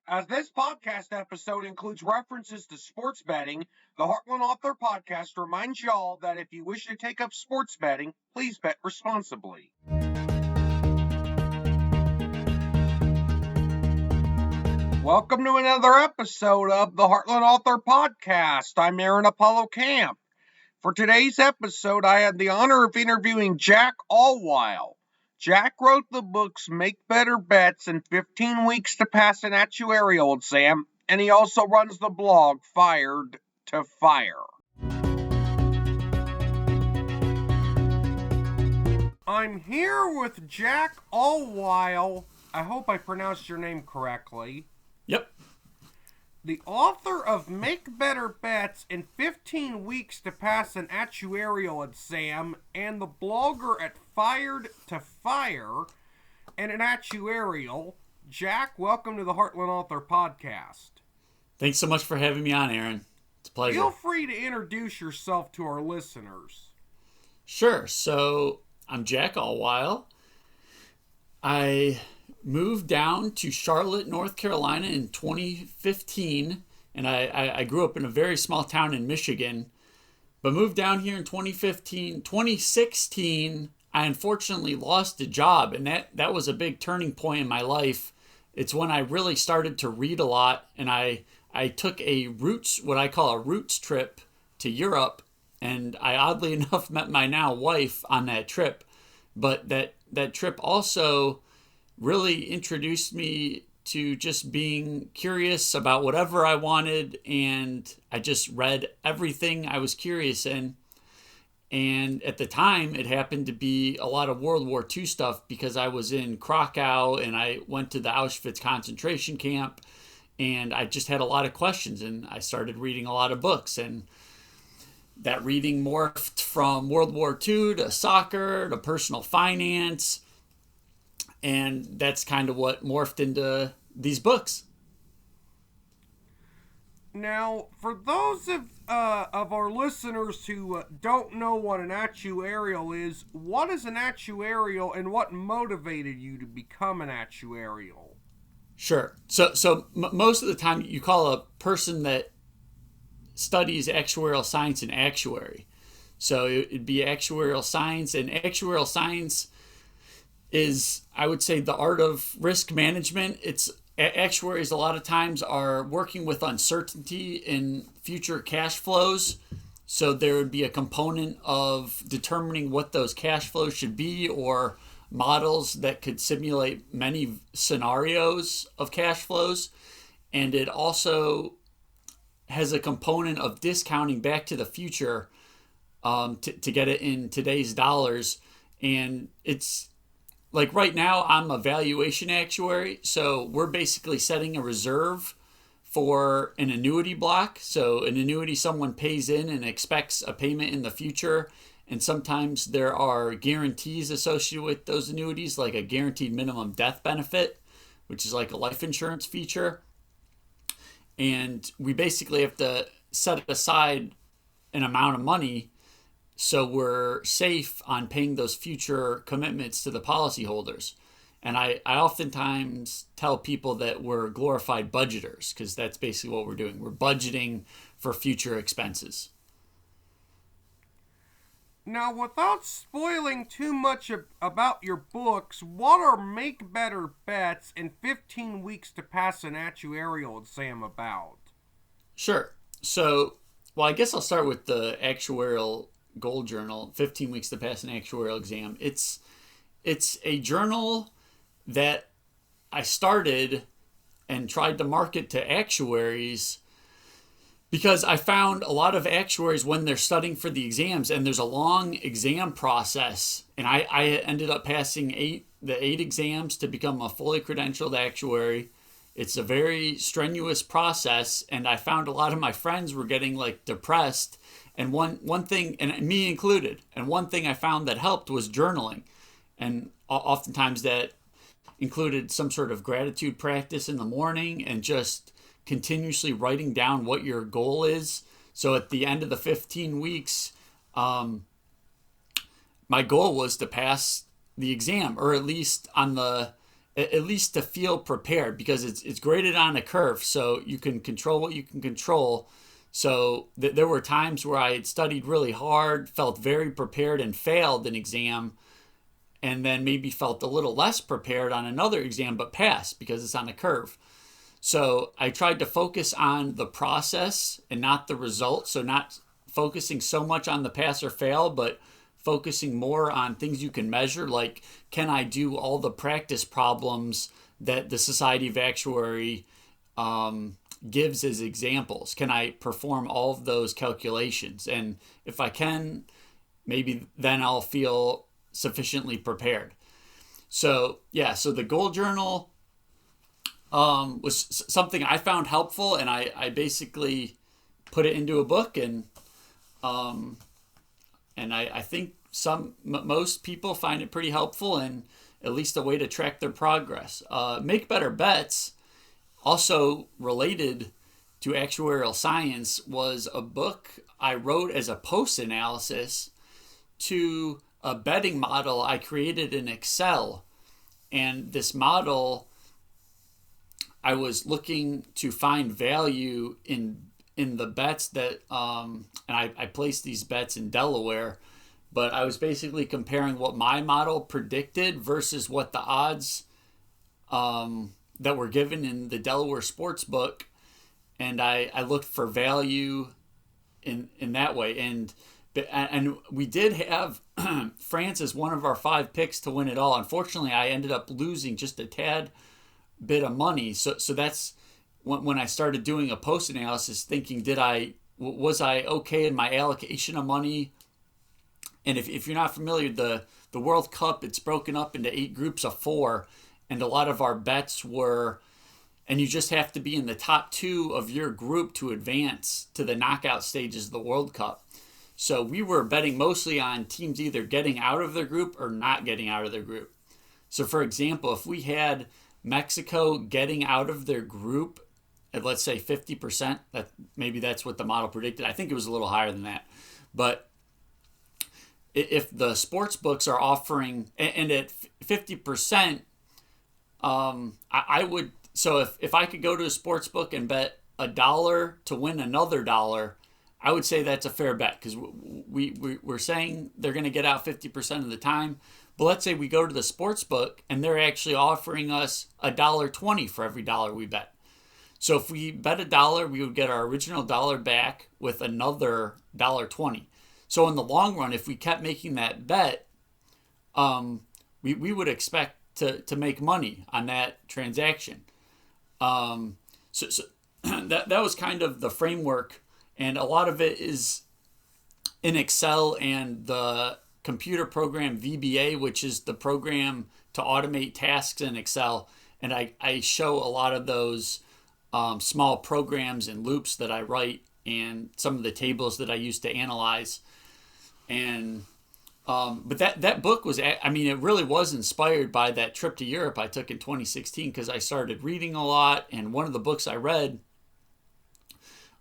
As this podcast episode includes references to sports betting, the Heartland Author Podcast reminds y'all that if you wish to take up sports betting, please bet responsibly. Welcome to another episode of the Heartland Author Podcast. I'm Aaron Apollo Camp. For today's episode, I had the honor of interviewing Jack Allweil. Jack wrote the books Make Better Bets in 15 Weeks to Pass an Actuarial Exam, and he also runs the blog Fired to Fire. I'm here with Jack Allweil. I hope I pronounced your name correctly. Yep. The author of Make Better Bets in 15 Weeks to Pass an Actuarial Exam, and the blogger at Fired to Fire and an Actuarial. Jack, welcome to the Heartland Author Podcast. Thanks so much for having me on, Aaron. It's a pleasure. Feel free to introduce yourself to our listeners. Sure. So, I'm Jack Allweil. I moved down to Charlotte, North Carolina in 2015, and I grew up in a very small town in Michigan, but moved down here in 2016, I unfortunately lost a job, and that was a big turning point in my life. It's when I really started to read a lot, and I took what I call a roots trip to Europe, and I oddly enough met my now wife on that trip, but that trip also really introduced me to just being curious about whatever I wanted, and I just read everything I was curious in. And at the time, it happened to be a lot of World War II stuff because I was in Krakow and I went to the Auschwitz concentration camp, and I just had a lot of questions, and I started reading a lot of books, and that reading morphed from World War II to soccer to personal finance. And that's kind of what morphed into these books. Now, for those of our listeners who don't know what an actuarial is, what is an actuarial and what motivated you to become an actuarial? Sure. So most of the time you call a person that studies actuarial science an actuary. So it'd be actuarial science, and actuarial science is, I would say, the art of risk management. It's actuaries a lot of times are working with uncertainty in future cash flows. So there would be a component of determining what those cash flows should be, or models that could simulate many scenarios of cash flows. And it also has a component of discounting back to the future to get it in today's dollars. And it's like right now, I'm a valuation actuary, so we're basically setting a reserve for an annuity block. So an annuity, someone pays in and expects a payment in the future, and sometimes there are guarantees associated with those annuities, like a guaranteed minimum death benefit, which is like a life insurance feature. And we basically have to set aside an amount of money so we're safe on paying those future commitments to the policyholders. And I oftentimes tell people that we're glorified budgeters, because that's basically what we're doing. We're budgeting for future expenses. Now, without spoiling too much about your books, what are Make Better Bets in 15 Weeks to Pass an Actuarial Exam about? Sure. So, well, I guess I'll start with the Actuarial Goal Journal, 15 Weeks to Pass an Actuarial Exam. It's a journal that I started and tried to market to actuaries because I found a lot of actuaries, when they're studying for the exams, and there's a long exam process, and I ended up passing the eight exams to become a fully credentialed actuary. It's a very strenuous process, and I found a lot of my friends were getting like depressed. And one thing, and me included, and one thing I found that helped was journaling. And oftentimes that included some sort of gratitude practice in the morning and just continuously writing down what your goal is. So at the end of the 15 weeks, my goal was to pass the exam, or at least at least to feel prepared, because it's graded on a curve, so you can control what you can control. So there were times where I had studied really hard, felt very prepared, and failed an exam, and then maybe felt a little less prepared on another exam but passed because it's on a curve. So I tried to focus on the process and not the result. So not focusing so much on the pass or fail, but focusing more on things you can measure, like can I do all the practice problems that the Society of Actuary gives as examples? Can I perform all of those calculations? And if I can, maybe then I'll feel sufficiently prepared. So yeah, so the goal journal was something I found helpful, and I basically put it into a book, and I think most people find it pretty helpful, and at least a way to track their progress. Make Better Bets, also related to actuarial science, was a book I wrote as a post-analysis to a betting model I created in Excel. And this model, I was looking to find value in the bets that, and I placed these bets in Delaware, but I was basically comparing what my model predicted versus what the odds that were given in the Delaware sports book, and I looked for value in that way. And we did have France as one of our 5 picks to win it all. Unfortunately, I ended up losing just a tad bit of money. So that's when I started doing a post analysis, thinking, was I okay in my allocation of money? And if you're not familiar, the World Cup, it's broken up into 8 groups of 4, and a lot of our bets were, and you just have to be in the top 2 of your group to advance to the knockout stages of the World Cup. So we were betting mostly on teams either getting out of their group or not getting out of their group. So for example, if we had Mexico getting out of their group at, let's say, 50%, maybe that's what the model predicted. I think it was a little higher than that. But if the sports books are offering, and at 50%, I would, so if I could go to a sports book and bet $1 to win another $1, I would say that's a fair bet, because we're saying they're going to get out 50% of the time. But let's say we go to the sports book and they're actually offering us $1.20 for every $1 we bet. So if we bet $1, we would get our original $1 back with another $1.20. So in the long run, if we kept making that bet, we would expect to make money on that transaction. So that was kind of the framework. And a lot of it is in Excel and the computer program VBA, which is the program to automate tasks in Excel. And I show a lot of those small programs and loops that I write, and some of the tables that I use to analyze. And but that book was, I mean, it really was inspired by that trip to Europe I took in 2016, because I started reading a lot. And one of the books I read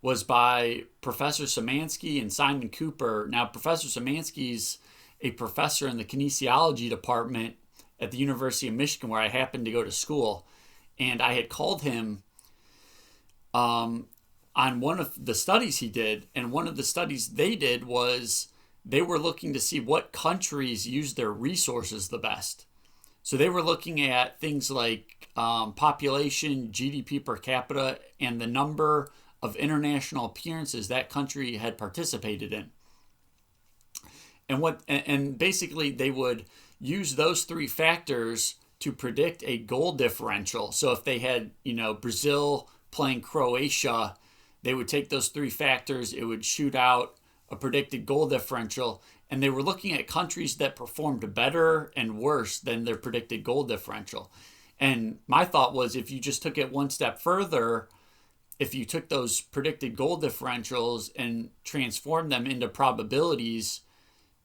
was by Professor Szymanski and Simon Cooper. Now, Professor Szymanski's a professor in the kinesiology department at the University of Michigan, where I happened to go to school. And I had called him on one of the studies he did. And one of the studies they did was they were looking to see what countries use their resources the best. So they were looking at things like population, GDP per capita, and the number of international appearances that country had participated in. And basically they would use those 3 factors to predict a goal differential. So if they had, Brazil playing Croatia, they would take those 3 factors, it would shoot out a predicted goal differential, and they were looking at countries that performed better and worse than their predicted goal differential. And my thought was, if you just took it one step further, if you took those predicted goal differentials and transformed them into probabilities,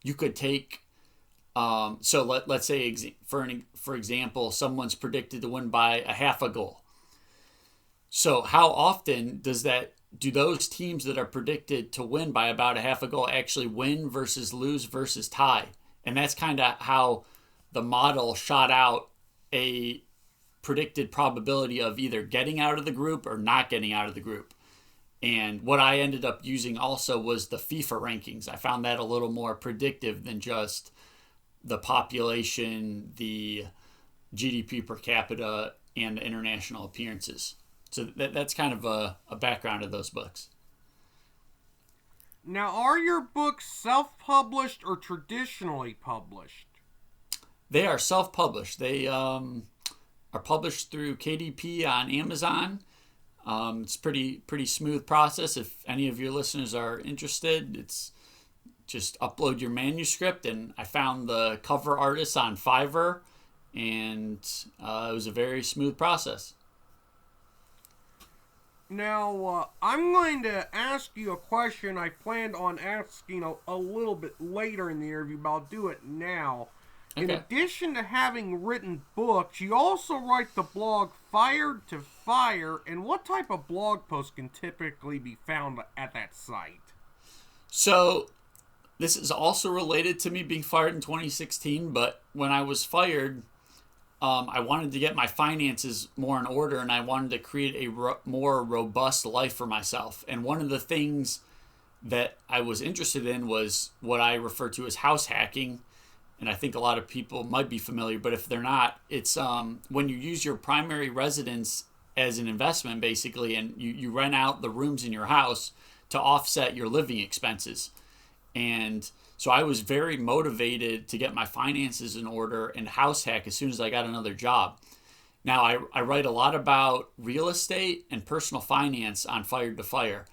you could take, so let's say, for example, someone's predicted to win by a half a goal. So how often do those teams that are predicted to win by about a half a goal actually win versus lose versus tie? And that's kind of how the model shot out a predicted probability of either getting out of the group or not getting out of the group. And what I ended up using also was the FIFA rankings. I found that a little more predictive than just the population, the GDP per capita, and the international appearances. So that's kind of a background of those books. Now, are your books self-published or traditionally published? They are self-published. They are published through KDP on Amazon. It's pretty smooth process. If any of your listeners are interested, it's just upload your manuscript. And I found the cover artists on Fiverr, and it was a very smooth process. Now, I'm going to ask you a question I planned on asking a little bit later in the interview, but I'll do it now. Okay. In addition to having written books, you also write the blog Fired to Fire, and what type of blog posts can typically be found at that site? So, this is also related to me being fired in 2016, but when I was fired, I wanted to get my finances more in order, and I wanted to create a more robust life for myself. And one of the things that I was interested in was what I refer to as house hacking. And I think a lot of people might be familiar, but if they're not, it's when you use your primary residence as an investment, basically, and you rent out the rooms in your house to offset your living expenses. And so I was very motivated to get my finances in order and house hack as soon as I got another job. Now, I write a lot about real estate and personal finance on Fired to Fire.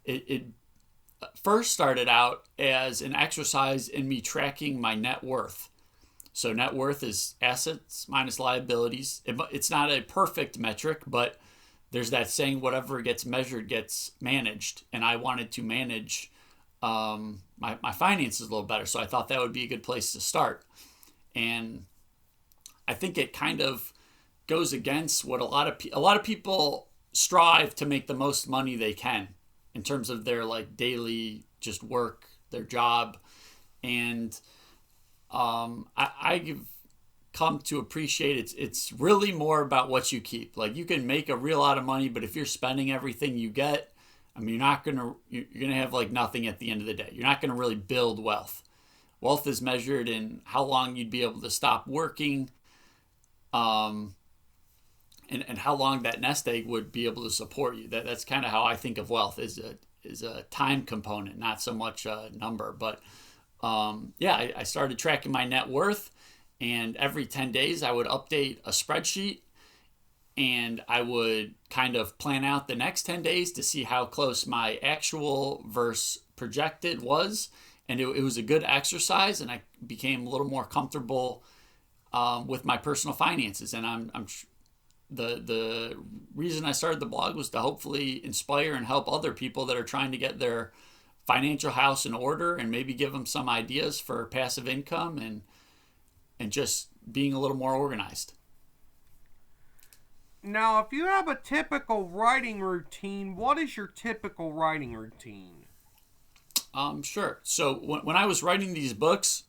It first started out as an exercise in me tracking my net worth. So net worth is assets minus liabilities. It's not a perfect metric, but there's that saying, whatever gets measured gets managed. And I wanted to manage my finances a little better. So I thought that would be a good place to start. And I think it kind of goes against what a lot of people strive to make the most money they can in terms of their like daily just work, their job. And I've come to appreciate it's really more about what you keep. Like you can make a real lot of money, but if you're spending everything you get, I mean, you're gonna have like nothing at the end of the day. You're not gonna really build wealth. Wealth is measured in how long you'd be able to stop working, and how long that nest egg would be able to support you. That's kind of how I think of wealth is a time component, not so much a number. But I started tracking my net worth, and every 10 days I would update a spreadsheet. And I would kind of plan out the next 10 days to see how close my actual versus projected was. And it was a good exercise, and I became a little more comfortable with my personal finances. And the reason I started the blog was to hopefully inspire and help other people that are trying to get their financial house in order, and maybe give them some ideas for passive income and just being a little more organized. Now, if you have a typical writing routine, what is your typical writing routine? Sure. So when I was writing these books,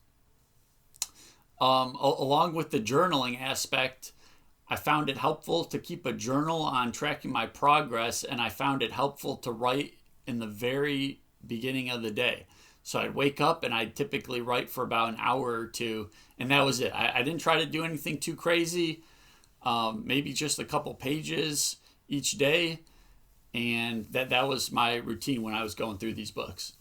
along with the journaling aspect, I found it helpful to keep a journal on tracking my progress, and I found it helpful to write in the very beginning of the day. So I'd wake up and I'd typically write for about an hour or two, and that was it. I didn't try to do anything too crazy. Maybe just a couple pages each day, and that was my routine when I was going through these books.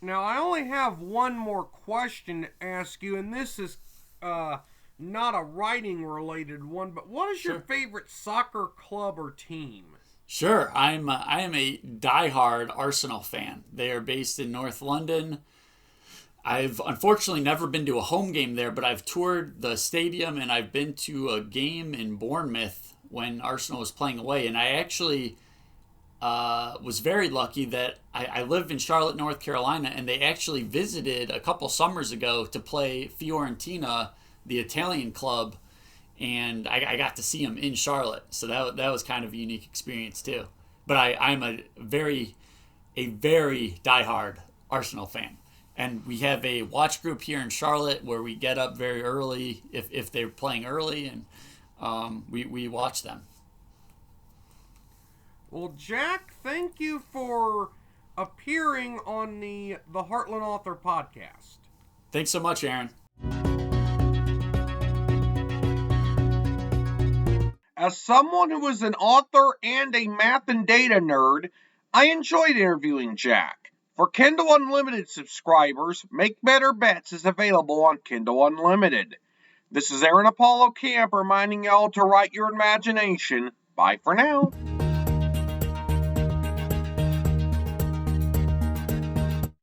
Now, I only have one more question to ask you, and this is not a writing related one, but what is your favorite soccer club or team? Sure, I am a diehard Arsenal fan. They are based in North London. I've unfortunately never been to a home game there, but I've toured the stadium and I've been to a game in Bournemouth when Arsenal was playing away. And I actually was very lucky that I live in Charlotte, North Carolina, and they actually visited a couple summers ago to play Fiorentina, the Italian club, and I got to see them in Charlotte. So that was kind of a unique experience too. But I'm a very diehard Arsenal fan. And we have a watch group here in Charlotte where we get up very early if they're playing early, and we watch them. Well, Jack, thank you for appearing on the Heartland Author podcast. Thanks so much, Aaron. As someone who is an author and a math and data nerd, I enjoyed interviewing Jack. For Kindle Unlimited subscribers, Make Better Bets is available on Kindle Unlimited. This is Aaron Apollo Camp reminding y'all to write your imagination. Bye for now.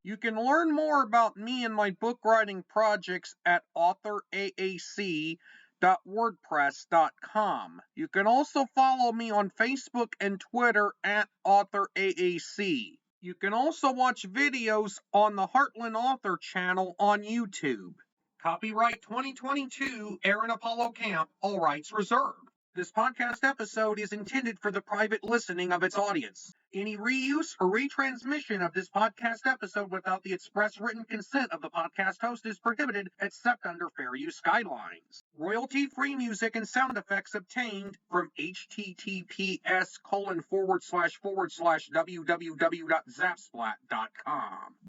You can learn more about me and my book writing projects at authoraac.wordpress.com. You can also follow me on Facebook and Twitter at authoraac. You can also watch videos on the Heartland Author channel on YouTube. Copyright 2022, Aaron Apollo Camp, all rights reserved. This podcast episode is intended for the private listening of its audience. Any reuse or retransmission of this podcast episode without the express written consent of the podcast host is prohibited except under fair use guidelines. Royalty-free music and sound effects obtained from https://www.zapsplat.com.